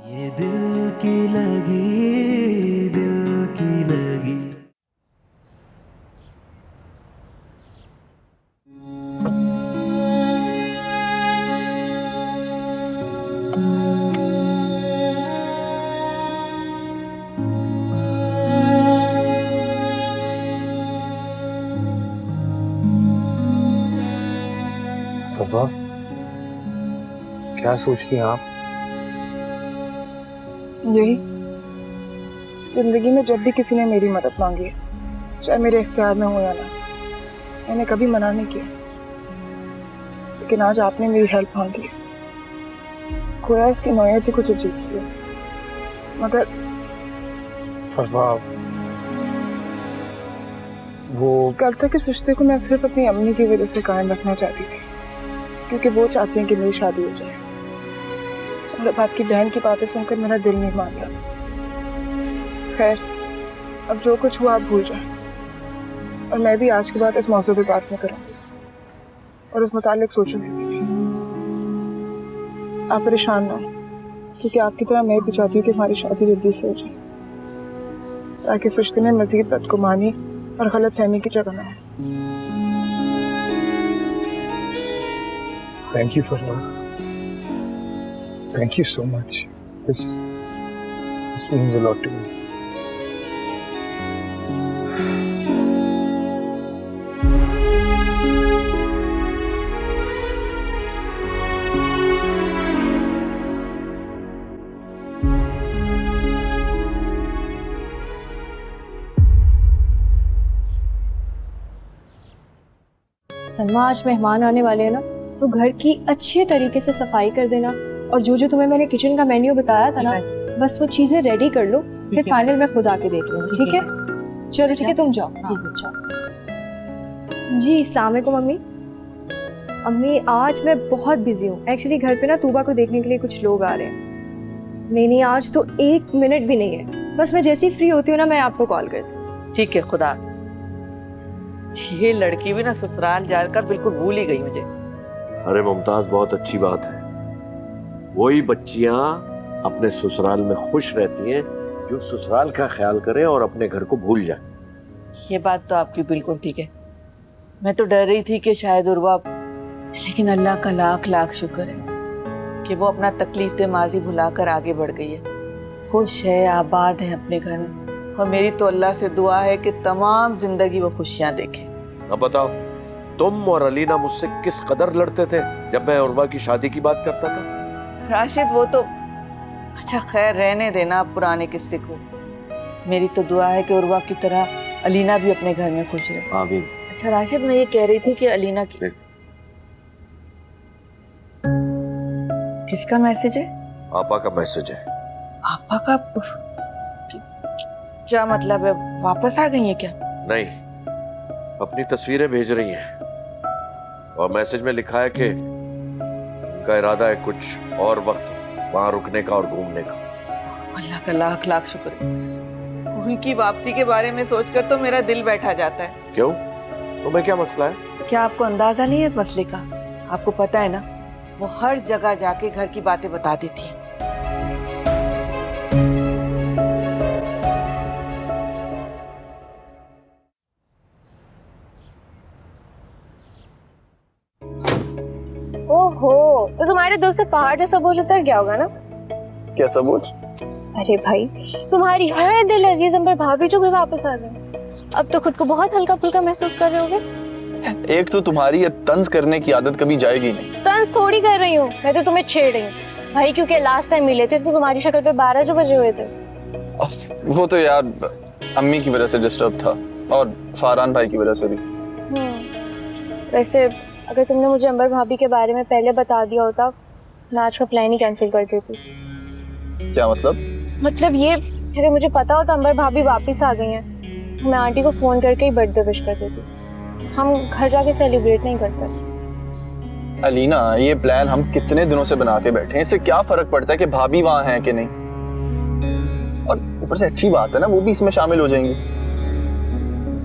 ये दिल की लगी, दिल की लगी। सफा, क्या सोच रही हैं आप? यही, जिंदगी में जब भी किसी ने मेरी मदद मांगी है, चाहे मेरे इख्तियार में हो या ना, मैंने कभी मना नहीं किया। लेकिन आज आपने मेरी हेल्प मांगी है। खोया इसकी नौयत ही कुछ अजीब सी है, मगर सफा, वो कल तक इस रिश्ते को मैं सिर्फ अपनी अम्मी की वजह से कायम रखना चाहती थी, क्योंकि वो चाहती हैं कि मेरी शादी हो जाए। और अब आपकी बहन की बातें सुनकर मेरा दिल नहीं मान रहा। खैर, अब जो कुछ हुआ आप भूल जाए, और मैं भी आज के बाद इस मौजू पे बात नहीं करूंगी और इस मुतालिक सोचूंगी भी नहीं। आप परेशान ना हो, क्योंकि आपकी तरह मैं भी चाहती हूँ कि हमारी शादी जल्दी से हो जाए, ताकि इस रिश्ते में मजीद बदगुमानी और गलत फहमी की जगह ना हो। Thank you Safa, thank you so much. This means a lot to me. Salma, आज मेहमान आने वाले हैं ना, तो घर की अच्छे तरीके से सफाई कर देना, और जो जो तुम्हें मैंने किचन का मेन्यू बताया था ना, बस वो चीजें रेडी कर लो, फिर फाइनल मैं खुद आके देख लूंगी। ठीक है? चलो ठीक है, तुम जाओ। जी, अस्सलाम वालेकुम अम्मी। अम्मी, आज मैं बहुत बिजी हूँ। एक्चुअली घर पे ना तूबा को देखने के लिए कुछ लोग आ रहे हैं। नहीं, आज तो 1 मिनट भी नहीं है। बस मैं जैसे ही फ्री होती हूँ ना, मैं आपको कॉल करती हूँ। ठीक है, खुदा हाफिज। ये लड़की भी ना ससुराल जाकर बिल्कुल भूल ही गई मुझे। अरे मुमताज, बहुत अच्छी बात है। वही बच्चियां अपने ससुराल में खुश रहती हैं जो ससुराल का ख्याल करें और अपने घर को भूल जाए। ये बात तो आपकी बिल्कुल ठीक है। मैं तो डर रही थी कि शायद उर्वा, लेकिन अल्लाह का लाख लाख शुक्र है कि वो अपना तकलीफ माजी भुलाकर आगे बढ़ गई है। खुश है, आबाद है अपने घर में, और मेरी तो अल्लाह से दुआ है कि तमाम जिंदगी वो खुशियां देखे। अब बताओ, तुम और अलीना मुझसे किस कदर लड़ते थे जब मैं उर्वा की शादी की बात करता था। राशिद, वो तो अच्छा, खैर रहने देना पुराने किस्से को। मेरी तो दुआ है कि उर्वा की तरह अलीना भी अपने घर में खुश रहे। आमीन। अच्छा राशिद, मैं ये कह रही थी कि अलीना की किसका मैसेज है? आपा का मैसेज है। आपा का? क्या मतलब है, वापस आ गई है क्या? नहीं, अपनी तस्वीरें भेज रही हैं, और मैसेज में लिखा है कि उनका इरादा है कुछ और वक्त वहां रुकने का और घूमने का। अल्लाह का लाख लाख शुक्र है। उनकी वापसी के बारे में सोचकर तो मेरा दिल बैठा जाता है। क्यों, तुम्हें क्या मसला है? क्या आपको अंदाजा नहीं है मसले का? आपको पता है ना, वो हर जगह जाके घर की बातें बता देती है। ओहो, तो तुम्हारे दिल से पहाड़ जैसा बोझ उतर गया होगा ना? क्या सबूत? अरे भाई, तुम्हारी हर दिल अजीज अंबर भाभी जो घर वापस आ गए, अब तो खुद को बहुत हल्का फुल्का महसूस कर रहे होगे। एक तो तुम्हारी ये तंज करने की आदत कभी जाएगी नहीं। तंज थोड़ी कर रही हूँ, मैं तो तुम्हें छेड़ रही हूँ भाई, क्योंकि लास्ट टाइम मिले थे तो तुम्हारी शक्ल पे 12 जो बजे हुए थे। वो तो यार अम्मी की वजह से डिस्टर्ब था, और फारान भाई की वजह से भी। वैसे अगर तुमने मुझे अंबर भाभी के बारे में पहले बता दिया होता, मैं आज का प्लान ही कैंसिल कर देती। क्या मतलब? मतलब ये, अगर मुझे पता होता अंबर भाभी वापस आ गई हैं, मैं आंटी को फोन करके ही बर्थडे विश कर देती। हम घर जाके सेलिब्रेट नहीं करते। अलीना, ये प्लान हम कितने दिनों से बना के बैठे हैं, इससे क्या फर्क पड़ता है कि भाभी वहां है कि नहीं? और ऊपर से अच्छी बात है ना, वो भी इसमें शामिल हो जाएंगी।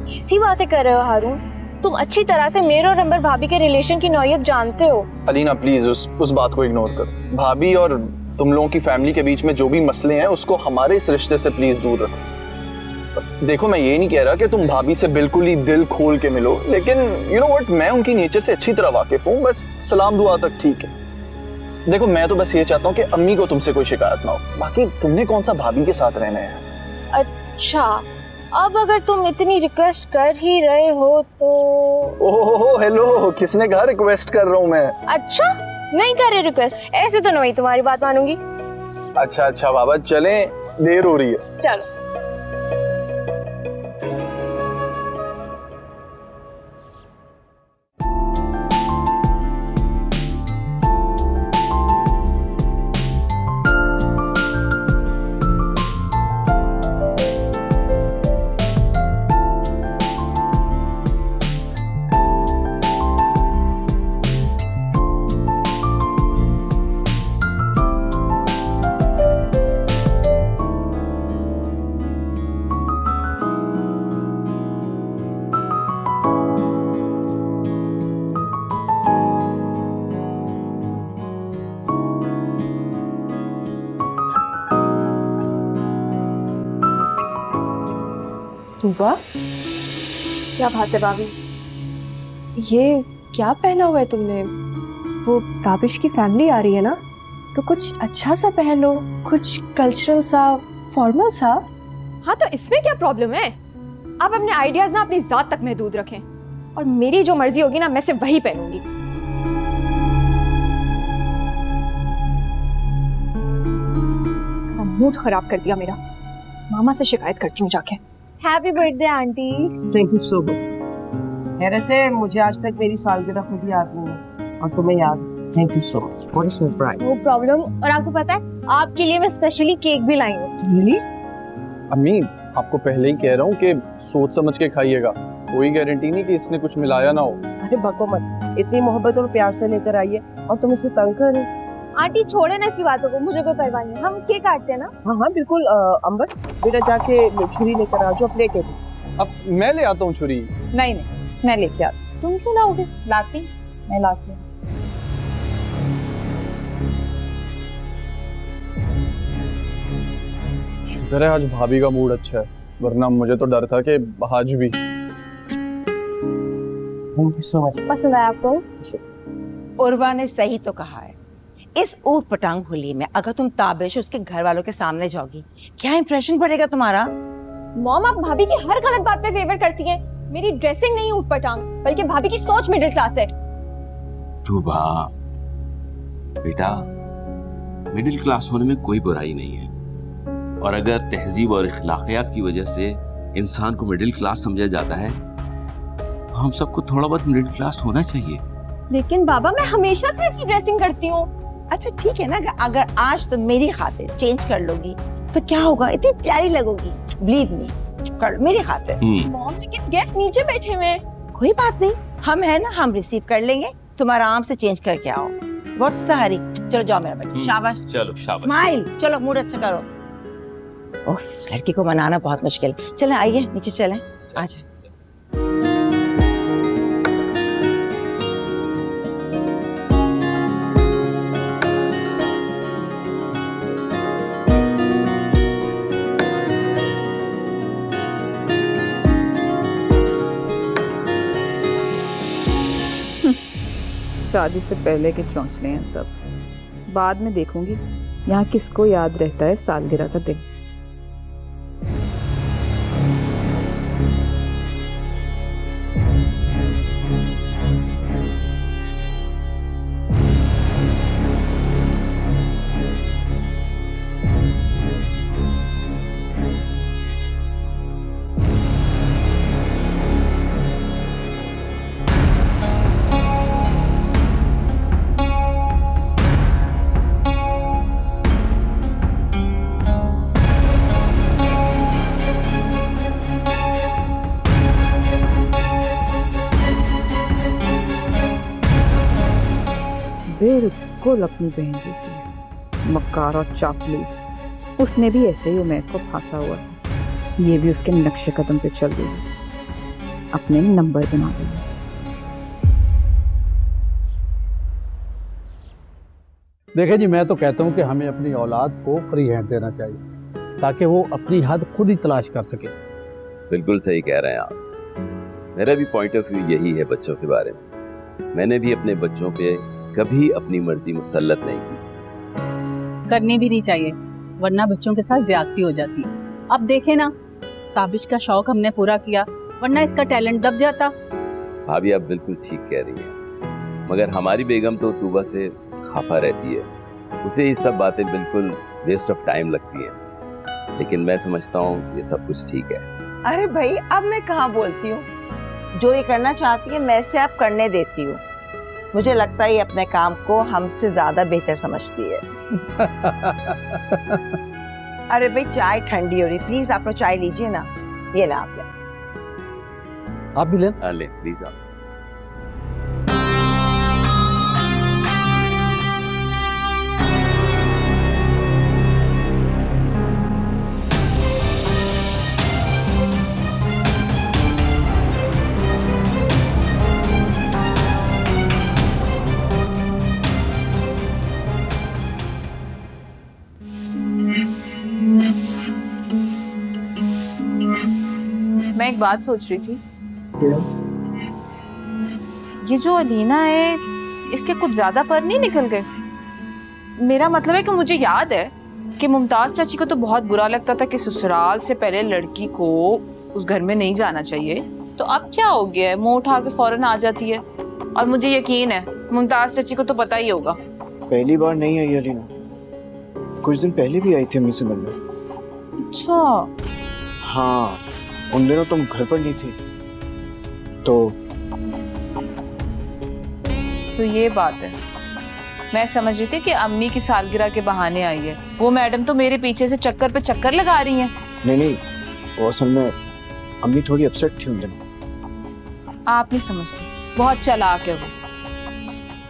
कैसी बातें कर रहे हो हारून? तुम अच्छी तरह से मेरे और अंबर भाभी के रिलेशन की नौयत जानते हो। अलीना प्लीज उस बात को इग्नोर करो। भाभी और तुम लोगों की फैमिली के बीच में जो भी मसले हैं उसको हमारे इस रिश्ते से प्लीज दूर रखो। देखो मैं ये नहीं कह रहा कि तुम भाभी से बिल्कुल ही दिल खोल के मिलो, लेकिन यू नो व्हाट, मैं उनकी नेचर से अच्छी तरह वाकिफ हूँ, बस सलाम दुआ तक ठीक है। देखो मैं तो बस ये चाहता हूँ कि अम्मी को तुमसे कोई शिकायत ना हो, बाकी तुमने कौन सा भाभी के साथ रहना है। अच्छा, अब अगर तुम इतनी रिक्वेस्ट कर ही रहे हो तो। ओहो हेलो, किसने कहा रिक्वेस्ट कर रहा हूँ मैं? अच्छा, नहीं कर रहे रिक्वेस्ट, ऐसे तो नहीं तुम्हारी बात मानूंगी। अच्छा बाबा चलें, देर हो रही है। चलो। वाह, क्या बात है भाभी, ये क्या पहना हुआ है तुमने? वो ताबिश की फैमिली आ रही है ना, तो कुछ अच्छा सा पहन लो, कुछ कल्चरल सा, फॉर्मल सा। हाँ तो इसमें क्या प्रॉब्लम है? आप अपने आइडियाज ना अपनी जात तक महदूद रखें, और मेरी जो मर्जी होगी ना मैं सिर्फ वही पहनूंगी। सारा मूड खराब कर दिया मेरा। मामा से शिकायत करती हूँ जाके। Happy birthday aunty. Thank you so much. हैरत है, मुझे आज तक मेरी सालगिरह खुद याद नहीं है और तुम्हें याद। Thank you so much, what a surprise. No problem. और आपको पता है, आपके लिए मैं स्पेशली केक भी लाई हूँ। रियली? अम्मी आपको पहले ही कह रहा हूँ कि सोच समझ के खाइएगा, कोई गारंटी नहीं कि इसने कुछ मिलाया ना हो। अरे बको मत, इतनी मोहब्बत और प्यार से लेकर आई है और तुम इसे तंग कर रहे हो। आंटी छोड़े ना इसकी बातों को, मुझे कोई परवाह नहीं, हम केक काटते हैं ना। हाँ बिल्कुल। अंबर बेटा जाके छुरी लेकर आ जाओ, अपने के। अब मैं ले आता हूँ छुरी। नहीं मैं लेके आती। तुम क्यों लाओगे? लाती, मैं लाती हूँ। शुक्र है आज भाभी का मूड अच्छा है, वरना मुझे तो डर था कि आज भी। Thank you so much. पसंद आया आपको? उर्वा ने सही तो कहा है, इस ऊट पटांग होली में अगर तुम ताबिश उसके घर वालों के सामने जाओगी, क्या इंप्रेशन पड़ेगा तुम्हारा? मॉम आप भाभी की हर गलत बात पे फेवर करती हैं। मेरी ड्रेसिंग नहीं ऊटपटांग, बल्कि भाभी की सोच मिडिल क्लास है। तूबा बेटा, मिडिल क्लास होने में कोई बुराई नहीं है, और अगर तहजीब और इखलाकियात की वजह से इंसान को मिडिल क्लास समझा जाता है, तो हम सबको थोड़ा बहुत मिडिल क्लास होना चाहिए। लेकिन बाबा मैं हमेशा से ऐसी ड्रेसिंग करती हूँ। अच्छा ठीक है ना, अगर आज तुम मेरी खातिर चेंज कर लोगी तो क्या होगा, इतनी प्यारी लगोगी, बिलीव मी, कर मेरी खातिर। मॉम लेकिन गेस्ट नीचे बैठे हुए हैं। कोई बात नहीं, हम है ना, हम रिसीव कर लेंगे, तुम आराम से चेंज करके आओ। बहुत सहारी, चलो जाओ मेरा बच्चा, शाबाश। चलो शाबाश। स्माइल, चलो मूड अच्छा करो। ओह लड़की को मनाना बहुत मुश्किल। चलें आइए नीचे चलें, आ जाए। शादी से पहले के चौंचले हैं सब, बाद में देखूंगी यहाँ किसको याद रहता है सालगिरह का दिन। बिल्कुल अपनी बहन जैसी है, मक्कार और चापलूस। उसने भी ऐसे ही उमैर को फांसा हुआ था, ये भी उसके नक्शे कदम पे चल रही, अपने नंबर बना रही। देखें जी, मैं तो कहता हूँ कि हमें अपनी औलाद को फ्री हैंड देना चाहिए ताकि वो अपनी हद खुद ही तलाश कर सके। बिल्कुल सही कह रहे हैं आप। मेरा भी पॉइंट ऑफ व्यू यही है बच्चों के बारे में। मैंने भी अपने बच्चों पे कभी अपनी मर्जी मुसल्लत नहीं की। करनी भी नहीं चाहिए, वरना बच्चों के साथ ज्यादती हो जाती है। अब देखे ना, ताबिश का शौक हमने पूरा किया, वरना इसका टैलेंट दब जाता। भाभी आप बिल्कुल ठीक कह रही हैं, मगर हमारी बेगम तो तूबा से खफा रहती है। उसे ये सब बातें बिल्कुल वेस्ट ऑफ टाइम लगती हैं, लेकिन मैं समझता हूँ ये सब कुछ ठीक है। अरे भाई, अब मैं कहाँ बोलती हूँ, जो ये करना चाहती है मैं इसे अब करने देती हूँ। मुझे लगता है ये अपने काम को हमसे ज्यादा बेहतर समझती है। अरे भाई, चाय ठंडी हो रही, प्लीज आप लोग चाय लीजिए ना। ये ला आप ले। आप भी लें। हाँ ले प्लीज आप। मैं एक बात सोच रही थी, ये जो अलीना है इसके कुछ ज्यादा पर नहीं निकल गए? मेरा मतलब है कि मुझे याद है कि मुमताज चाची को तो बहुत बुरा लगता था कि ससुराल से पहले लड़की को उस घर में नहीं जाना चाहिए। तो अब क्या हो गया है, मुंह उठा के फौरन आ जाती है। और मुझे यकीन है मुमताज चाची को तो पता ही होगा। पहली बार नहीं आई अलीना, कुछ दिन पहले भी आई थी अम्मी से मिलने। अच्छा। हाँ, उन दिनों तुम घर पर नहीं थी तो ये बात है। मैं समझ रही थी कि अम्मी की सालगिरह के बहाने आई है। वो मैडम तो मेरे पीछे से चक्कर पे चक्कर लगा रही हैं। नहीं, वो असल में अम्मी थोड़ी अपसेट थी उन दिनों। आप नहीं समझते, बहुत चालाक है वो।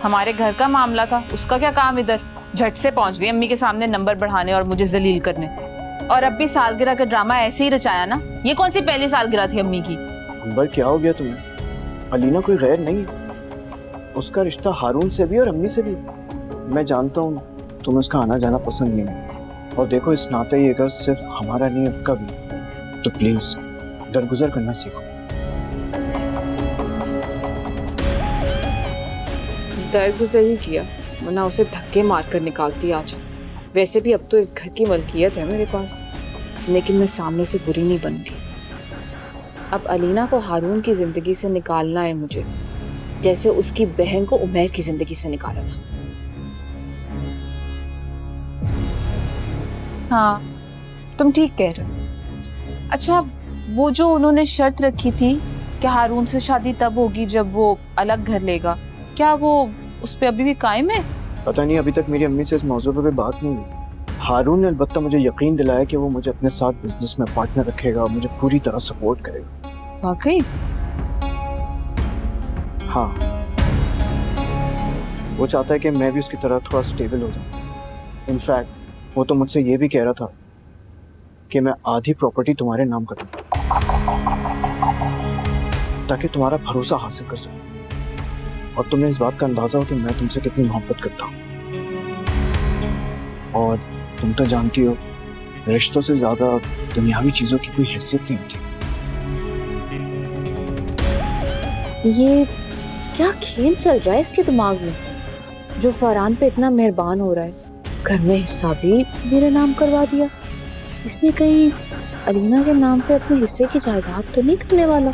हमारे घर का मामला था, उसका क्या काम इधर। झट से पहुंच गई अम्मी के सामने नंबर बढ़ाने और मुझे जलील करने। और अब भी सालगिरह का ड्रामा ऐसे ही रचाया ना। ये कौन सी पहली सालगिरह थी अम्मी की? अंबर, क्या हो गया तुम्हें? अलीना कोई गैर नहीं है, उसका रिश्ता हारून से भी और अम्मी से भी। मैं जानता हूँ तुम्हें उसका आना जाना पसंद नहीं है, और देखो इस नाते ये घर सिर्फ हमारा नहीं है, का भी। तो प्लीज दरगुजर करना सीखो। दरगुजर ही किया, वरना उसे धक्के मार कर निकालती आज। वैसे भी अब तो इस घर की मलकियत है मेरे पास, लेकिन मैं सामने से बुरी नहीं बन गई। अब अलीना को हारून की जिंदगी से निकालना है मुझे, जैसे उसकी बहन को उमैर की जिंदगी से निकाला था। हाँ, तुम ठीक कह रहे हो। अच्छा, वो जो उन्होंने शर्त रखी थी कि हारून से शादी तब होगी जब वो अलग घर लेगा, क्या वो उस पे अभी भी कायम है? पता नहीं, अभी तक मेरी अम्मी से इस मौजू पे बात नहीं हुई। हारून ने अलबत्ता मुझे यकीन दिलाया कि वो मुझे अपने साथ बिजनेस में पार्टनर रखेगा और मुझे पूरी तरह सपोर्ट करेगा। वाकई? हाँ, वो चाहता है कि मैं भी उसकी तरह थोड़ा स्टेबल हो जाऊं। इनफैक्ट वो तो मुझसे ये भी कह रहा था कि मैं आधी प्रॉपर्टी तुम्हारे नाम कर दूं ताकि तुम्हारा भरोसा हासिल कर सकूं और तुम्हें इस बात का अंदाजा हो कि मैं तुमसे कितनी मोहब्बत करता हूँ। और तुम तो जानती हो, रिश्तों से ज्यादा दुनियावी चीजों की कोई हैसियत नहीं होती। ये क्या खेल चल रहा है इसके दिमाग में, जो फरहान पे इतना मेहरबान हो रहा है? घर में हिस्सा भी मेरे नाम करवा दिया। इसने कहीं अलीना के नाम पे अपने हिस्से की जायदाद तो नहीं करने वाला?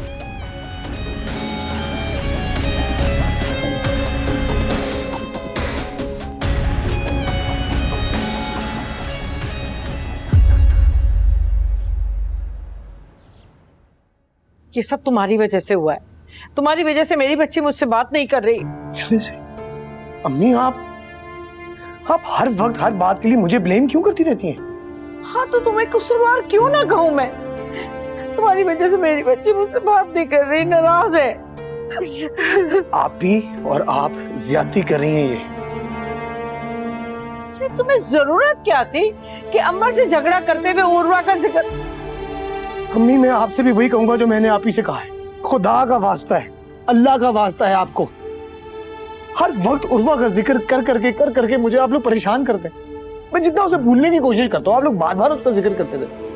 ये सब तुम्हारी वजह से हुआ है। तुम्हारी वजह से मेरी बच्ची मुझसे बात नहीं कर रही। अम्मी, आप हर वक्त हर बात के लिए मुझे ब्लेम क्यों करती रहती हैं? हाँ, तो तुम्हें कसूरवार क्यों ना कहूं मैं? तुम्हारी वजह से मेरी बच्ची मुझसे बात नहीं कर रही, नाराज है। आप भी और आप ज्यादती कर रही हैं ये। तुम्हें जरूरत क्या थी कि अंबर से झगड़ा करते हुए उर्वा का जिक्र? अम्मी, मैं आपसे भी वही कहूंगा जो मैंने आप ही से कहा है। खुदा का वास्ता है, अल्लाह का वास्ता है, आपको हर वक्त उर्वा का जिक्र कर करके मुझे आप लोग परेशान करते हैं। मैं जितना उसे भूलने की कोशिश करता हूँ, आप लोग बार बार उसका जिक्र करते रहते।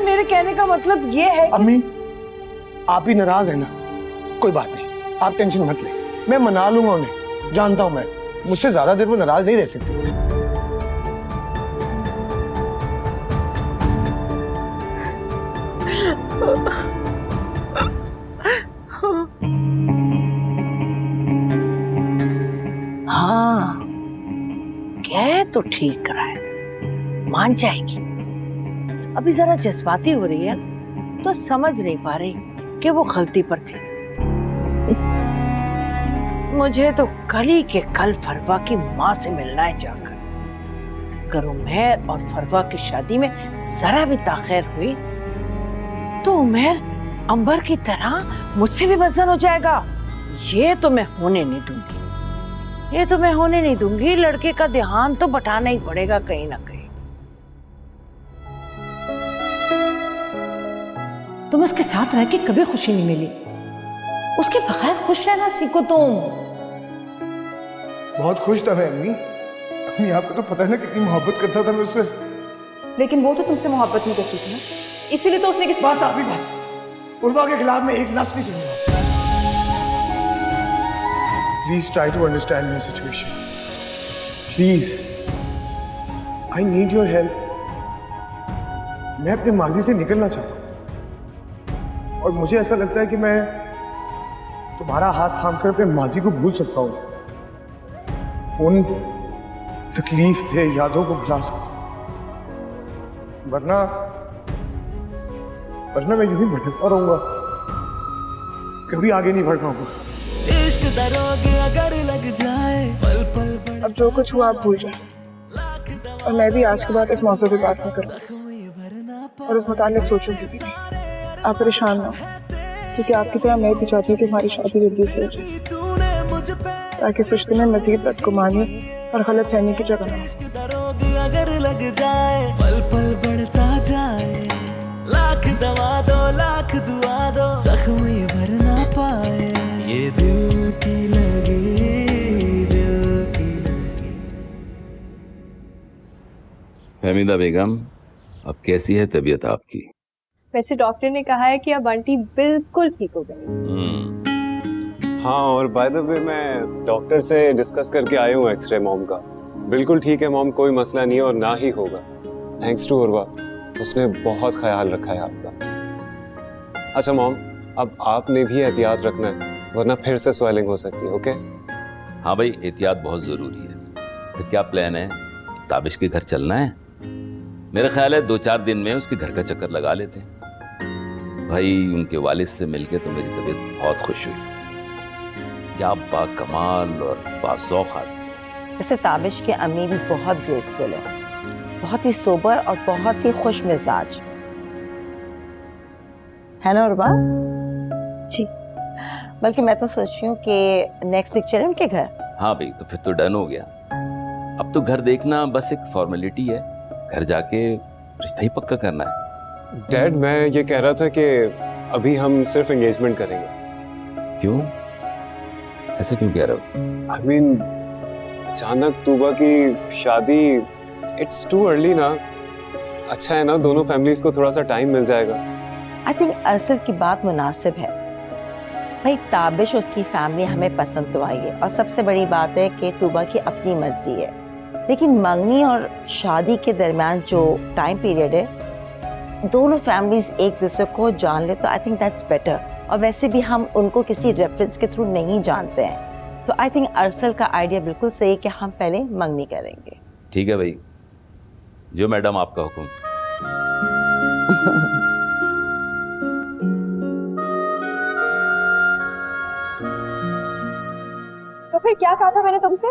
मेरे कहने का मतलब ये है कि... अम्मी, आप ही नाराज है ना, कोई बात नहीं, आप टेंशन मत ले, मैं मना लूंगा उन्हें। जानता हूं मैं, मुझसे ज्यादा देर वो नाराज नहीं रह सकती। हाँ, कह तो ठीक रहा है, मान जाएगी। अभी जरा जज्बाती हो रही है तो समझ नहीं पा रही कि वो गलती पर थी। मुझे तो कल ही के कल फरवा की माँ से मिलना है जाकर। अगर उमैर और फरवा की शादी में जरा भी ताखिर हुई तो उमैर अंबर की तरह मुझसे भी बदजन हो जाएगा। ये तो मैं होने नहीं दूंगी, ये तो मैं होने नहीं दूंगी। लड़के का ध्यान तो बटाना ही पड़ेगा कहीं ना कहीं। तुम उसके साथ रह के कभी खुशी नहीं मिली, उसके बगैर खुश रहना सीखो तुम। बहुत खुश था मैं अम्मी। अम्मी, आपको तो पता है ना कितनी मोहब्बत करता था मैं उससे। लेकिन वो तो तुमसे मोहब्बत नहीं करती थी ना, इसीलिए तो उसने किसी... बस आप ही बस, उर्वा के खिलाफ मैं एक लफ्ज नहीं सुनूंगा। Please try to understand my situation, please, I need your help. मैं अपने माजी से निकलना चाहता हूँ और मुझे ऐसा लगता है कि मैं तुम्हारा हाथ थाम कर अपने माजी को भूल सकता हूँ, उन तकलीफ दे यादों को भुला सकता हूँ, वरना मैं यूं ही भटकता रहूंगा, कभी आगे नहीं बढ़ पाऊंगा। इश्क दरोगे अगर लग जाए पल पल। अब जो कुछ हुआ आप भूल जाए, और मैं भी आज के बाद इस मौजू पे बात नहीं करूँगी और उस मुतालिक सोचूंगी भी नहीं। आप परेशान ना हो, क्योंकि आपकी तरह मैं भी चाहती हूँ कि हमारी शादी जल्दी से हो जाए, ताकि इस रिश्ते में मजीद बदगुमानी और गलत फहमी की जगह ना हो। अगर लग जाए पल पल बढ़ता जाए, लाख दवा दो लाख दुआ दो, जख्म ये भर ना पाए, ये दिल की लगी, दिल की लगी। फहमीदा बेगम, अब कैसी है तबीयत आपकी? वैसे डॉक्टर ने कहा है कि अब आंटी बिल्कुल ठीक हो गई। हाँ, और बाय द वे मैं डॉक्टर से डिस्कस करके आया हूँ एक्सरे मॉम का। बिल्कुल ठीक है मॉम, कोई मसला नहीं है और ना ही होगा। थैंक्स टू उर्वा, उसने बहुत ख्याल रखा है आपका। अच्छा मॉम, अब आपने भी एहतियात रखना है, वरना फिर से स्वेलिंग हो सकती है। ओके? हाँ भाई, एहतियात बहुत ज़रूरी है। फिर क्या प्लान है? ताबिश के घर चलना है? मेरा ख्याल है 2-4 दिन में उसके घर का चक्कर लगा लेते हैं। भाई, उनके वालिद से मिलके तो मेरी तबीयत बहुत खुश हुई। क्या बाकमाल और बाज़ौक़ आदमी। वैसे ताबिश की अम्मी भी बहुत ग्रेसफुल है, बहुत ही सोबर और बहुत ही खुश मिजाज है ना उर्वा? जी। बल्कि मैं तो सोच रही हूँ कि नेक्स्ट वीक चलें उनके घर। हाँ भाई, तो फिर तो डन हो गया। अब तो घर देखना बस एक फॉर्मेलिटी है, घर जाके रिश्ता ही पक्का करना है। डैड, मैं ये कह रहा था कि अभी हम सिर्फ एंगेजमेंट करेंगे। क्यों? ऐसे क्यों कह रहे हो? आई मीन, अचानक तूबा की शादी, इट्स टू अर्ली ना। अच्छा है ना, दोनों फैमिलीज को थोड़ा सा टाइम मिल जाएगा। आई थिंक अरसल की बात मुनासिब है। भाई, ताबिश उसकी फैमिली हमें पसंद तो आई है, और सबसे बड़ी बात है कि तूबा की अपनी मर्जी है, लेकिन मंगनी और शादी के दरमियान जो टाइम पीरियड है, दोनों फैमिलीज एक दूसरे को जान ले तो आई थिंक दैट्स बेटर। और वैसे भी हम उनको किसी रेफरेंस के थ्रू नहीं जानते हैं, तो आई थिंक अरसल का आइडिया बिल्कुल सही है कि हम पहले मंगनी करेंगे। ठीक है भाई, जो मैडम आपका हुक्म। तो फिर क्या कहा था मैंने तुमसे?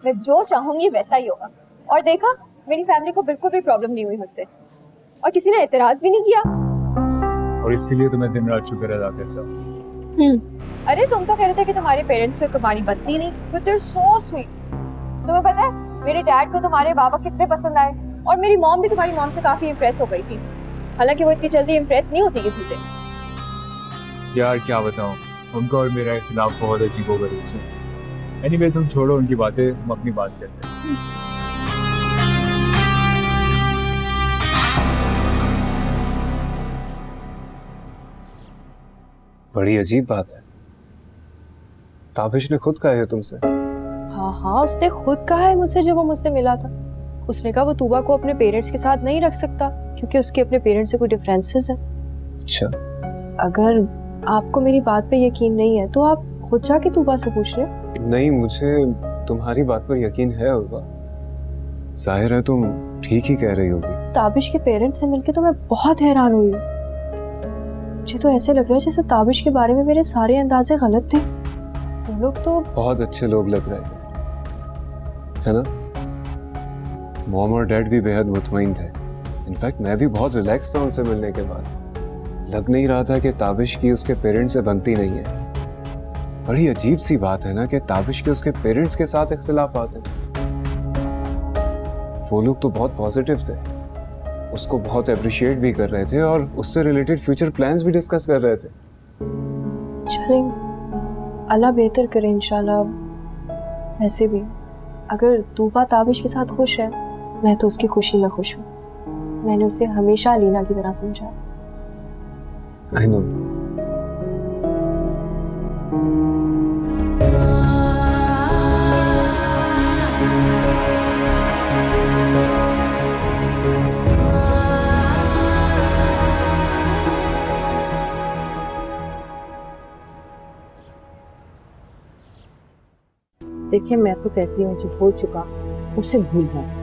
मैं जो चाहूंगी वैसा ही होगा। और देखा, मेरी फैमिली को बिल्कुल भी प्रॉब्लम नहीं हुई मुझसे, और किसी ने एतराज भी नहीं किया। और इसके लिए तो मैं दिन रात शुक्र अदा करता हूँ। अरे तुम तो कह रहे थे कि तुम्हारे पेरेंट्स से तुम्हारी बनती नहीं, but they are so sweet. तुम्हें पता है मेरे डैड को तुम्हारे बाबा कितने पसंद आए, और मेरी मॉम भी तुम्हारी मॉम से काफी इम्प्रेस हो गई थी। हालांकि वो इतनी जल्दी इम्प्रेस नहीं होती किसी से। यार क्या बताऊं, उनका और मेरा इख्तिलाफ बहुत अजीबोगरीब से। एनीवे तुम छोड़ो उनकी बातें, हम अपनी बात करते हैं। बड़ी अजीब बात है, ताबिश ने खुद कहा है तुमसे? हाँ हाँ, उसने खुद कहा है मुझसे जब वो मुझसे मिला था। उसने कहा वो तूबा को अपने पेरेंट्स के साथ नहीं रख सकता क्योंकि उसके अपने पेरेंट्स से कोई डिफरेंसेस है। अच्छा, अगर आपको मेरी बात पे यकीन नहीं है तो आप खुद जाके तूबा से पूछ ले। नहीं, मुझे तुम्हारी बात पर यकीन है उर्वा। जाहिर है तुम ठीक ही कह रही होगी। ताबिश के पेरेंट्स से मिलके तो मैं बहुत हैरान हुई हूँ। मुझे तो ऐसे लग रहा है जैसे ताबिश के बारे में मेरे सारे अंदाजे गलत थे। वो लोग तो बहुत अच्छे लोग लग रहे थे, है ना? मॉम और डैड भी बेहद मुतमईन थे। इनफैक्ट मैं भी बहुत रिलैक्स था उनसे मिलने के बाद। लग नहीं रहा था कि ताबिश की उसके पेरेंट्स से बनती नहीं है। बड़ी अजीब सी बात है ना कि ताबिश के उसके पेरेंट्स के साथ इख्तिलाफ आते हैं। वो लोग तो बहुत पॉजिटिव थे, उसको बहुत अप्रिशिएट भी कर रहे थे और उससे रिलेटेड फ्यूचर प्लान्स भी डिस्कस कर रहे थे। चलें, अल्लाह बेहतर करे इंशाल्लाह। वैसे भी अगर तूबा ताबिश के साथ खुश है, मैं तो उसकी खुशी में खुश हूँ। मैंने उसे हमेशा अलीना की तरह समझा। I know. देखिए, मैं तो कहती हूँ जो हो चुका उसे भूल जाए।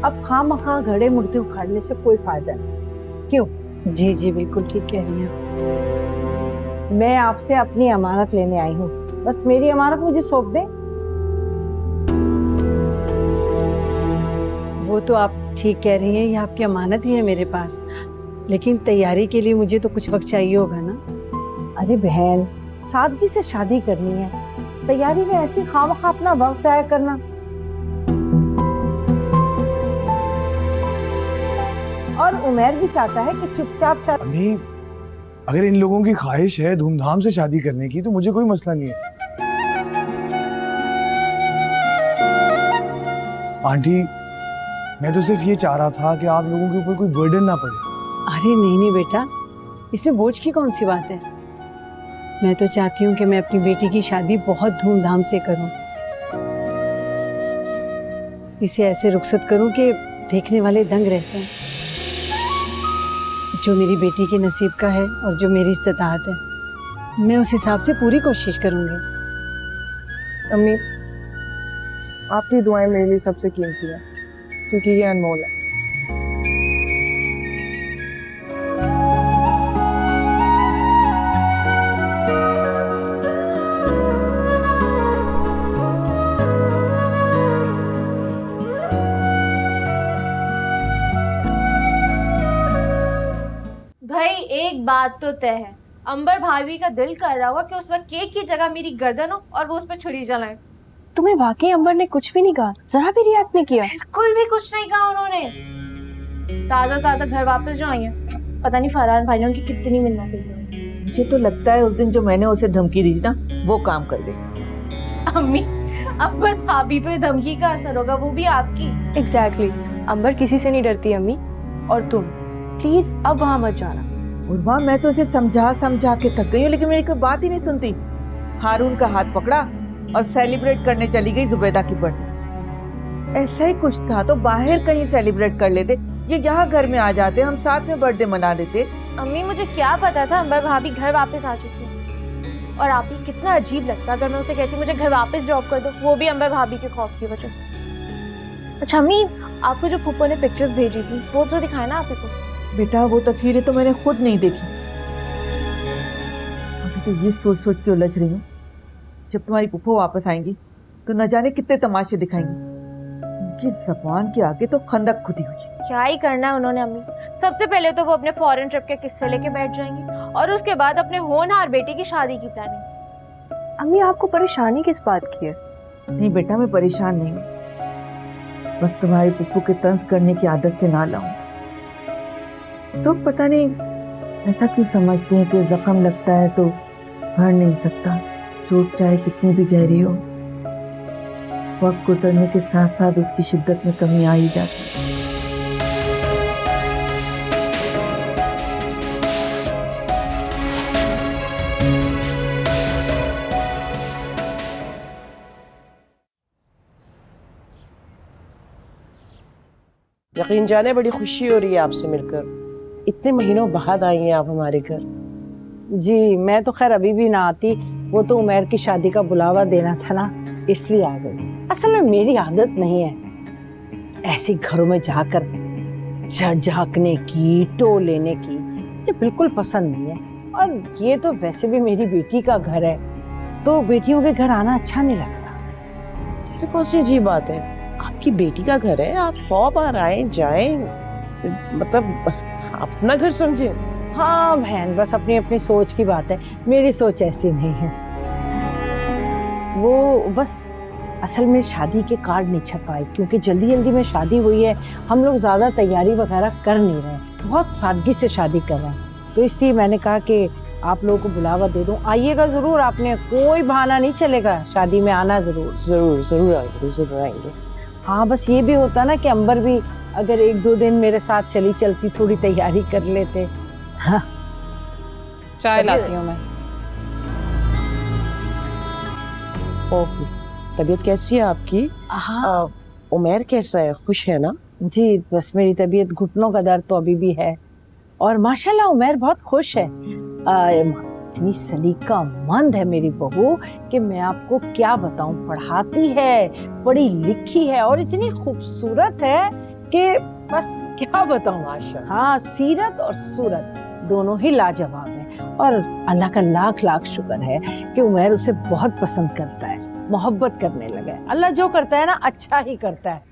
अब खामखा घड़े मुर्दे उखाड़ने से कोई फायदा नहीं। क्यों? जी जी, बिल्कुल ठीक कह रही हैं। मैं आपसे अपनी अमानत लेने आई हूँ, बस मेरी अमानत मुझे सौंप दें। वो तो आप ठीक कह रही हैं, ये आपकी अमानत ही है मेरे पास, लेकिन तैयारी के लिए मुझे तो कुछ वक्त चाहिए होगा ना। अरे बहन, सादगी से शादी करनी है, तैयारी में ऐसी खामखा अपना वक्त जाया करना। और उमर भी चाहता है कि चुपचाप अम्मी, अगर इन लोगों की ख्वाहिश है धूमधाम से शादी करने की तो मुझे कोई मसला नहीं है। आंटी, मैं तो सिर्फ ये चाह रहा था कि आप लोगों के ऊपर कोई बर्डन ना पड़े। अरे नहीं नहीं बेटा, इसमें बोझ की कौन सी बात है। मैं तो चाहती हूँ कि मैं अपनी बेटी की शादी बहुत धूमधाम से करूँ, इसे ऐसे रुखसत करूँ कि देखने वाले दंग रह जाएं। जो मेरी बेटी के नसीब का है और जो मेरी इस्तेताअत है, मैं उस हिसाब से पूरी कोशिश करूँगी। अम्मी, आपकी दुआएं मेरे लिए सबसे कीमती है क्योंकि ये अनमोल है। भाई एक बात तो तय है, अंबर भाभी का दिल कर रहा होगा कि उस वक्त केक की जगह मेरी गर्दन हो और वो उस पर छुरी चलाए। तुम्हें वाकई अंबर ने कुछ भी नहीं कहा? जरा भी रिएक्ट नहीं किया? बिल्कुल भी कुछ नहीं कहा उन्होंने। ताजा ताजा घर वापस जो आई है, पता नहीं फरहान भाई ने उनकी कितनी मिन्नत की। मुझे तो लगता है उस दिन जो मैंने उसे धमकी दी थी ना, वो काम कर गई। अम्मी, अंबर भाभी पे धमकी का असर होगा, वो भी आपकी। एग्जैक्टली, अंबर किसी से नहीं डरती अम्मी। और तुम प्लीज अब वहां मत जाना। उर्वा, मैं तो उसे समझा समझा के थक गई हूँ, लेकिन मेरी कोई बात ही नहीं सुनती। हारून का हाथ पकड़ा और सेलिब्रेट करने चली गई जुबैदा की बर्थडे। ऐसा ही कुछ था तो बाहर कहीं सेलिब्रेट कर लेते, ये यहाँ घर में आ जाते, हम साथ में बर्थडे मना लेते। अम्मी, मुझे क्या पता था अंबर भाभी घर वापस आ चुकी है। और आप ही कितना अजीब लगता अगर मैं उसे कहती मुझे घर वापस ड्रॉप कर दो, वो भी अंबर भाभी के खौफ की वजह से। अच्छा अम्मी, आपको जो फूफो ने पिक्चर्स भेजी थी वो तो दिखाए ना आप को। बेटा, वो तस्वीरें तो मैंने खुद नहीं देखी। अभी तो ये सोच सोच के उलझ रही हूँ, जब तुम्हारी फूफो वापस आएंगी तो न जाने कितने तमाशे दिखाएंगी। उनकी ज़बान के आगे तो खंदक खुदी हुई है। क्या ही करना है उन्होंने अम्मी। सबसे पहले तो वो अपने फॉरेन ट्रिप के किस्से लेके बैठ जाएंगी और उसके बाद अपने होनहार बेटी की शादी की प्लानिंग। अम्मी, आपको परेशानी किस बात की है? नहीं बेटा, मैं परेशान नहीं हूँ, बस तुम्हारी फूफो के तंज करने की आदत से ना लाऊं। लोग पता नहीं ऐसा क्यों समझते हैं कि जख्म लगता है तो भर नहीं सकता। चोट चाहे कितनी भी गहरी हो, वक्त गुजरने के साथ साथ उसकी शिद्दत में कमी आ ही जाती है। यकीन जाने बड़ी खुशी हो रही है आपसे मिलकर। इतने महीनों बाद आई हैं आप हमारे घर। जी मैं तो खैर अभी भी ना आती, वो तो उमैर की शादी का बुलावा देना था ना, इसलिए आ गई। असल में मेरी आदत नहीं है ऐसे घरों में जाकर झांकने की, टो लेने की, मुझे बिल्कुल पसंद नहीं है। और ये तो वैसे भी मेरी बेटी का घर है, तो बेटियों के घर आना अच्छा नहीं लगता। सिर्फ कौन सी अजीब बात है, आपकी बेटी का घर है, आप 100 बार आए जाएं, मतलब अपना घर समझे। हाँ बहन, बस अपनी अपनी सोच की बात है, मेरी सोच ऐसी नहीं है। वो बस असल में शादी के कार्ड नहीं छप पाए, क्योंकि जल्दी जल्दी में शादी हुई है, हम लोग ज़्यादा तैयारी वगैरह कर नहीं रहे, बहुत सादगी से शादी कर रहे हैं। तो इसलिए मैंने कहा कि आप लोगों को बुलावा दे दूं, आइएगा ज़रूर, आपने कोई बहाना नहीं चलेगा, शादी में आना ज़रूर। ज़रूर ज़रूर आएंगे, ज़रूर आएंगे। हाँ बस ये भी होता ना कि अंबर भी अगर 1-2 दिन मेरे साथ चली चलती, थोड़ी तैयारी कर लेते। हाँ चाय लाती हूँ मैं। ओह, तबीयत कैसी है आपकी? हाँ उमैर कैसा है, खुश है ना? जी बस मेरी तबीयत, घुटनों का दर्द तो अभी भी है, और माशाल्लाह उमैर बहुत खुश है। इतनी सलीकामंद है मेरी बहू कि मैं आपको क्या बताऊं, पढ़ाती है, पढ़ी लिखी है, और इतनी खूबसूरत है कि बस क्या बताऊं। माशाल्लाह, हाँ सीरत और सूरत दोनों ही लाजवाब हैं, और अल्लाह का लाख लाख शुक्र है कि उमैर उसे बहुत पसंद करता है, मोहब्बत करने लगा है। अल्लाह जो करता है ना अच्छा ही करता है।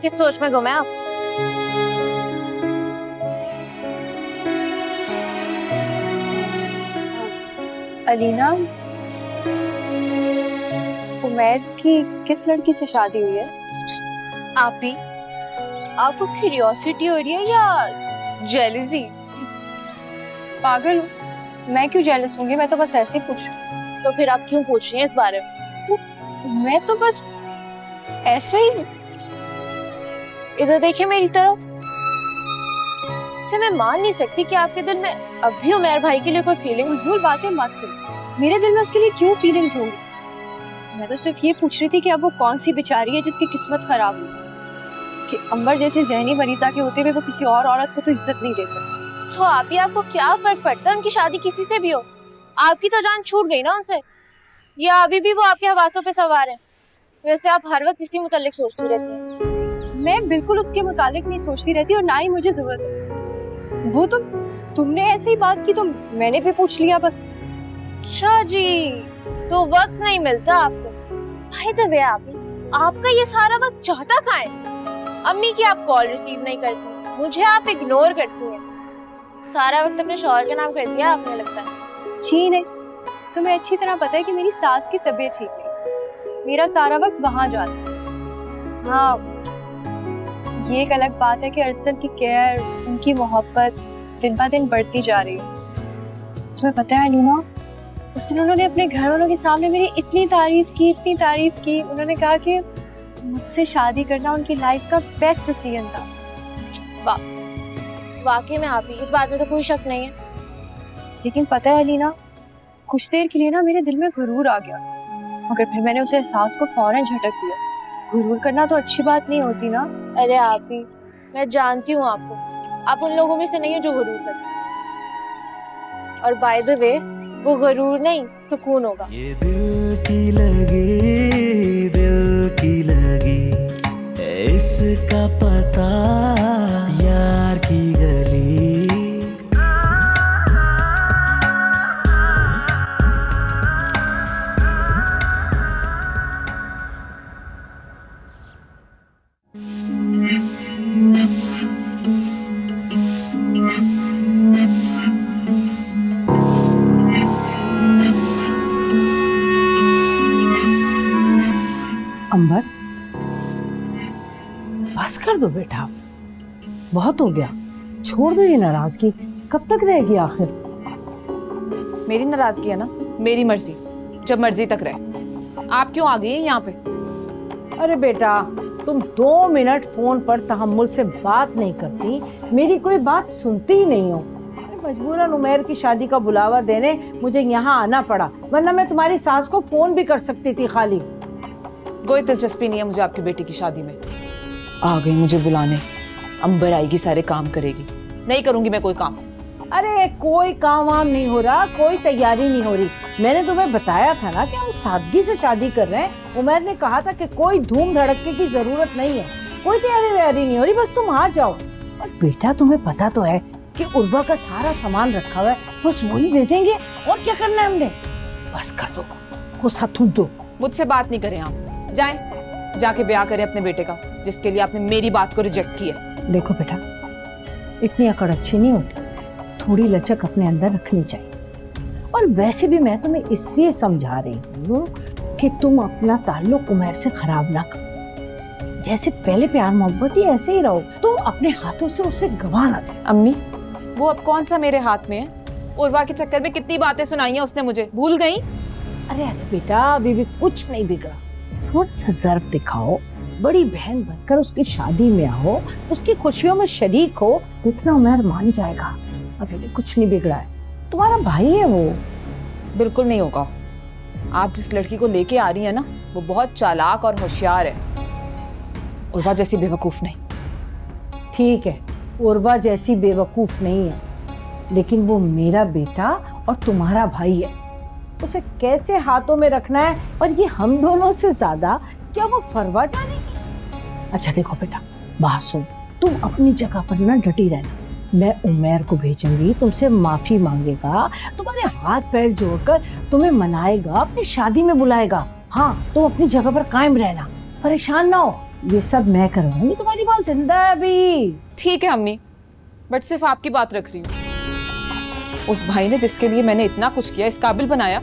किस सोच में गुम है आप? अलीना, उमैर की किस लड़की से शादी हुई है? आप ही, आपको क्यूरियोसिटी हो रही है या जेलसी? पागल हूँ मैं, क्यों जेलस होंगी, मैं तो बस ऐसे ही पूछ रही। तो फिर आप क्यों पूछ रही हैं इस बारे में? मैं तो बस ऐसे ही। इधर देखिए मेरी तरफ। से मैं मान नहीं सकती कि आपके दिल में अब भी उमैर भाई के लिए कोई फीलिंग। फजूल बातें मत करो, मेरे दिल में उसके लिए क्यों फीलिंग्स होंगी। मैं तो सिर्फ ये पूछ रही थी कि अब वो कौन सी बेचारी है जिसकी किस्मत खराब हुई, कि अंबर जैसी जहनी मरीजा के होते हुए वो किसी और औरत को तो इज्जत नहीं दे सकती। तो आप ही, आपको क्या फर्क पड़ता है उनकी शादी किसी से भी हो? आपकी तो जान छूट गई ना उनसे, या अभी भी वो आपके हवासों पे सवार है? वैसे आप हर वक्त इसी मुतालिक सोचती रहती हैं। मैं बिल्कुल उसके मुतालिक नहीं सोचती रहती, और ना ही मुझे जरूरत है। वो तो तुमने ऐसे ही बात की तो मैंने भी पूछ लिया बस। अच्छा जी, तो वक्त नहीं मिलता आपको? भाई द वे आपका ये सारा वक्त चाहता कहाँ है? अम्मी की आप कॉल रिसीव नहीं करती, मुझे आप इग्नोर करती हैं, सारा वक्त अपने शौहर के नाम कर दिया आपने लगता है। जी नहीं, तुम्हें अच्छी तरह पता है कि मेरी सास की तबीयत ठीक नहीं, मेरा सारा वक्त वहां जाता है। हाँ ये एक अलग बात है कि अरसल की केयर, उनकी मोहब्बत दिन ब दिन बढ़ती जा रही है। तुम्हें पता है अलीना, उस दिन उन्होंने अपने घर वालों के सामने मेरी इतनी तारीफ की। उन्होंने कहा कि मुझसे शादी करना उनकी लाइफ का बेस्ट डिसीजन था। वाकई में आप ही, इस बात में तो कोई शक नहीं है। लेकिन पता है अलीना, कुछ देर के लिए ना मेरे दिल में गुरूर आ गया, मगर फिर मैंने उसे एहसास को फौरन झटक दिया। गुरूर करना तो अच्छी बात नहीं होती ना। अरे आप ही, मैं जानती हूँ आपको, आप उन लोगों में से नहीं हो जो गुरूर करते। और बाय द वे, वो गुरूर नहीं सुकून होगा। ये दिल की लगी इसका पता यार की गली। अंबर, बस कर दो बेटा, बहुत हो गया, छोड़ दो ये नाराजगी, कब तक रहेगी आखिर? मेरी नाराजगी है ना, मेरी मर्जी, जब मर्जी तक रहे। आप क्यों आ गई हैं यहाँ पे? अरे बेटा, तुम 2 मिनट फोन पर तहम्मुल से बात नहीं करती, मेरी कोई बात सुनती ही नहीं हो। अरे मजबूरन उमैर की शादी का बुलावा देने मुझे यहाँ आना पड़ा, वरना मैं तुम्हारी सास को फोन भी कर सकती थी। खाली कोई दिलचस्पी नहीं है मुझे आपकी बेटी की शादी में। आ गई मुझे बुलाने, अंबर आएगी, सारे काम करेगी। नहीं करूंगी मैं कोई काम। अरे कोई काम वाम नहीं हो रहा, कोई तैयारी नहीं हो रही। मैंने तुम्हें बताया था ना कि हम सादगी से शादी कर रहे हैं। उमर ने कहा था कि कोई धूम धड़के की जरूरत नहीं है, कोई तैयारी वैयारी नहीं हो रही, बस तुम आ जाओ। और बेटा तुम्हें पता तो है कि उर्वा का सारा सामान रखा हुआ है, बस वही दे देंगे, और क्या करना है हमने। बस कर दो, गुस्सा थूक दो। मुझसे बात नहीं करें आप, जाएं जाके ब्याह करें अपने बेटे का, जिसके लिए आपने मेरी बात को रिजेक्ट किया। देखो बेटा, इतनी अकड़ अच्छी नहीं होती, थोड़ी लचक अपने अंदर रखनी चाहिए। और वैसे भी मैं तुम्हें इसलिए समझा रही हूँ कि तुम अपना ताल्लुक उमर से खराब ना करो। जैसे पहले प्यार मोहब्बत ही ऐसे ही रहो, तुम अपने हाथों से उसे गवा ना दो। अम्मी, वो अब कौन सा मेरे हाथ में है? उर्वा के चक्कर में कितनी बातें सुनाई हैं उसने मुझे, भूल गई? अरे बेटा, अभी भी कुछ नहीं बिगड़ा, थोड़ा सा ज़र्फ दिखाओ, बड़ी बहन बनकर उसकी शादी में आओ, उसकी खुशियों में शरीक हो, इतना उमर मान जाएगा। अभी भी कुछ नहीं बिगड़ा है, तुम्हारा भाई है वो। बिल्कुल नहीं होगा। आप जिस लड़की को लेके आ रही है ना, वो बहुत चालाक और होशियार है, उर्वा जैसी बेवकूफ नहीं। ठीक है, उर्वा जैसी बेवकूफ नहीं है, लेकिन वो मेरा बेटा और तुम्हारा भाई है। उसे कैसे हाथों में रखना है, और ये हम दोनों से ज्यादा क्या वो फरवा जानेगी? अच्छा देखो बेटा, बात सुन, तुम अपनी जगह पर ना डटी रहना। मैं उमैर को भेजूंगी, तुमसे माफी मांगेगा, तुम्हारे हाथ पैर जोड़कर तुम्हें मनाएगा, अपनी शादी में बुलाएगा। हाँ, तुम अपनी जगह पर कायम रहना, परेशान ना हो, ये सब मैं करवाऊंगी, तुम्हारी बात जिंदा है अभी। ठीक है अम्मी, बट सिर्फ आपकी बात रख रही हूँ। उस भाई ने जिसके लिए मैंने इतना कुछ किया, इस काबिल बनाया,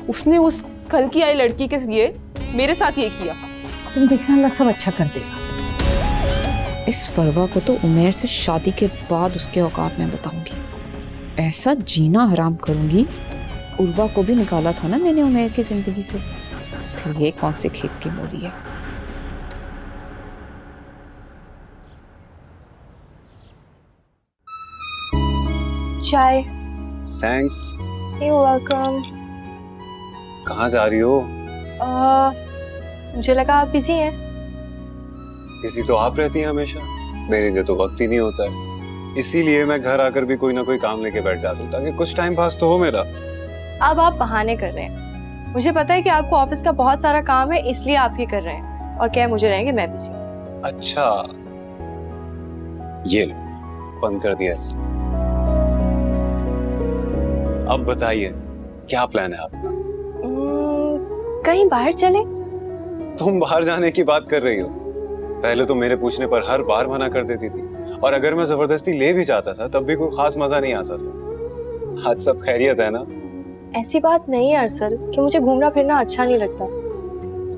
उसने उस कल की आई लड़की के लिए मेरे साथ ये किया। तुम देखना, अल्लाह सब अच्छा कर देगा। इस फरवा को तो उमैर से शादी के बाद उसके औकात में बताऊंगी, ऐसा जीना हराम करूंगी। उर्वा को भी निकाला था ना मैंने उमैर की जिंदगी से, फिर ये कौन से खेत की मूली है। चाय। थैंक्स। You welcome. कहाँ जा रही हो? मुझे लगा आप बिजी हैं। बिजी तो आप रहती हैं हमेशा, मेरे लिए तो वक्त ही नहीं होता है, इसीलिए मैं घर आकर भी कोई ना कोई काम लेके बैठ जाता हूँ ताकि कुछ टाइम पास तो हो मेरा। अब आप बहाने कर रहे हैं, मुझे पता है कि आपको ऑफिस का बहुत सारा काम है, इसलिए आप ही कर रहे हैं, और क्या मुझे रहेंगे, मैं बिजी हूँ। अच्छा, ये लो, बंद कर दिया ऐसे। अब बताइए क्या प्लान है आपका? कहीं बाहर चले? तुम बाहर जाने की बात कर रही हो? पहले तो मेरे पूछने पर हर बार मना कर देती थी, और अगर मैं जबरदस्ती ले भी जाता था तब भी कोई खास मजा नहीं आता था। आज सब खैरियत है ना? ऐसी बात नहीं है अरसल कि मुझे घूमना फिरना अच्छा नहीं लगता।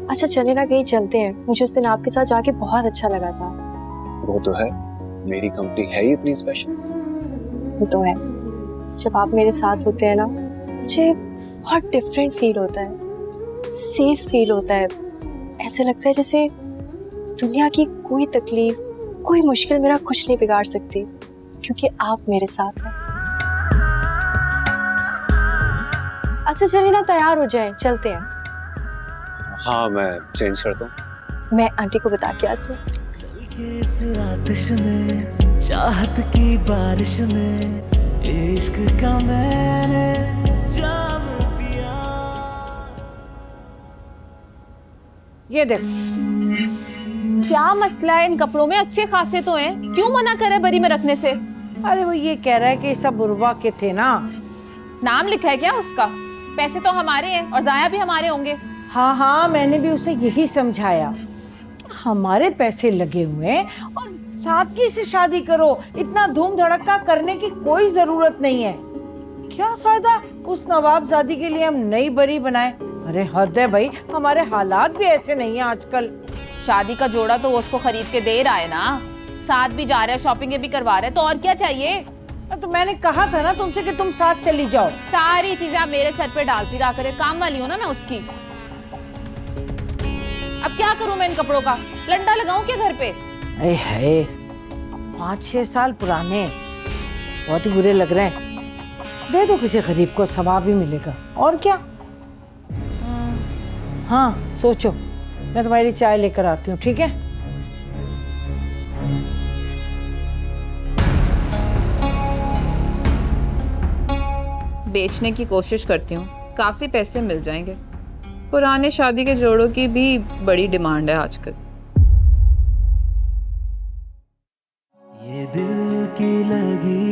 अच्छा चले ना, कहीं चलते हैं, मुझे उस दिन आपके साथ जाके बहुत अच्छा लगा था। वो तो है, मेरी कंपनी है ही इतनी स्पेशल। वो तो है, जब आप मेरे साथ होते हैं ना, मुझे बहुत डिफरेंट फील होता है, सेफ फील होता है। ऐसे लगता है जैसे दुनिया की कोई तकलीफ, कोई मुश्किल मेरा कुछ नहीं बिगाड़ सकती, क्योंकि आप मेरे साथ हैं। अच्छा चलिए ना, तैयार हो जाएं, चलते हैं। हाँ, मैं चेंज करता हूँ। मैं आंटी को बता के आती हूँ। इस आतिश में, चाहत की बारिश में, इश्क का मैंने जाम पिया। ये देखो, क्या मसला है इन कपड़ों में? अच्छे खासे तो हैं, क्यों मना करे बरी में रखने से? अरे वो ये कह रहा है कि सब उर्वा के थे ना। नाम लिखा है क्या उसका? पैसे तो हमारे हैं और जाया भी हमारे होंगे। हाँ हाँ, मैंने भी उसे यही समझाया, हमारे पैसे लगे हुए हैं और सादगी से शादी करो, इतना धूम धड़का करने की कोई जरूरत नहीं है। क्या फायदा उस नवाबजादी के लिए हम नई बरी बनाए। अरे हद है भाई, हमारे हालात भी ऐसे नहीं है आजकल। शादी का जोड़ा तो वो उसको खरीद के दे रहा है ना, साथ भी जा रहा है, शॉपिंग भी करवा रहे हैं, तो और क्या चाहिए। तो मैंने कहा था ना तुमसे कि तुम साथ चली जाओ। सारी चीजें आप मेरे सर पे डालती रहा करे, काम वाली हूँ ना मैं उसकी। अब क्या करूं मैं इन कपड़ों का, लंडा लगाऊं क्या घर पे। अरे है 5-6 साल पुराने, बहुत ही बुरे लग रहे हैं। दे दो किसी गरीब को, सवाब भी मिलेगा और क्या। हाँ सोचो, मैं तुम्हारी चाय लेकर आती हूँ, ठीक है। बेचने की कोशिश करती हूँ, काफी पैसे मिल जाएंगे। पुराने शादी के जोड़ों की भी बड़ी डिमांड है आजकल। ये दिल की लगी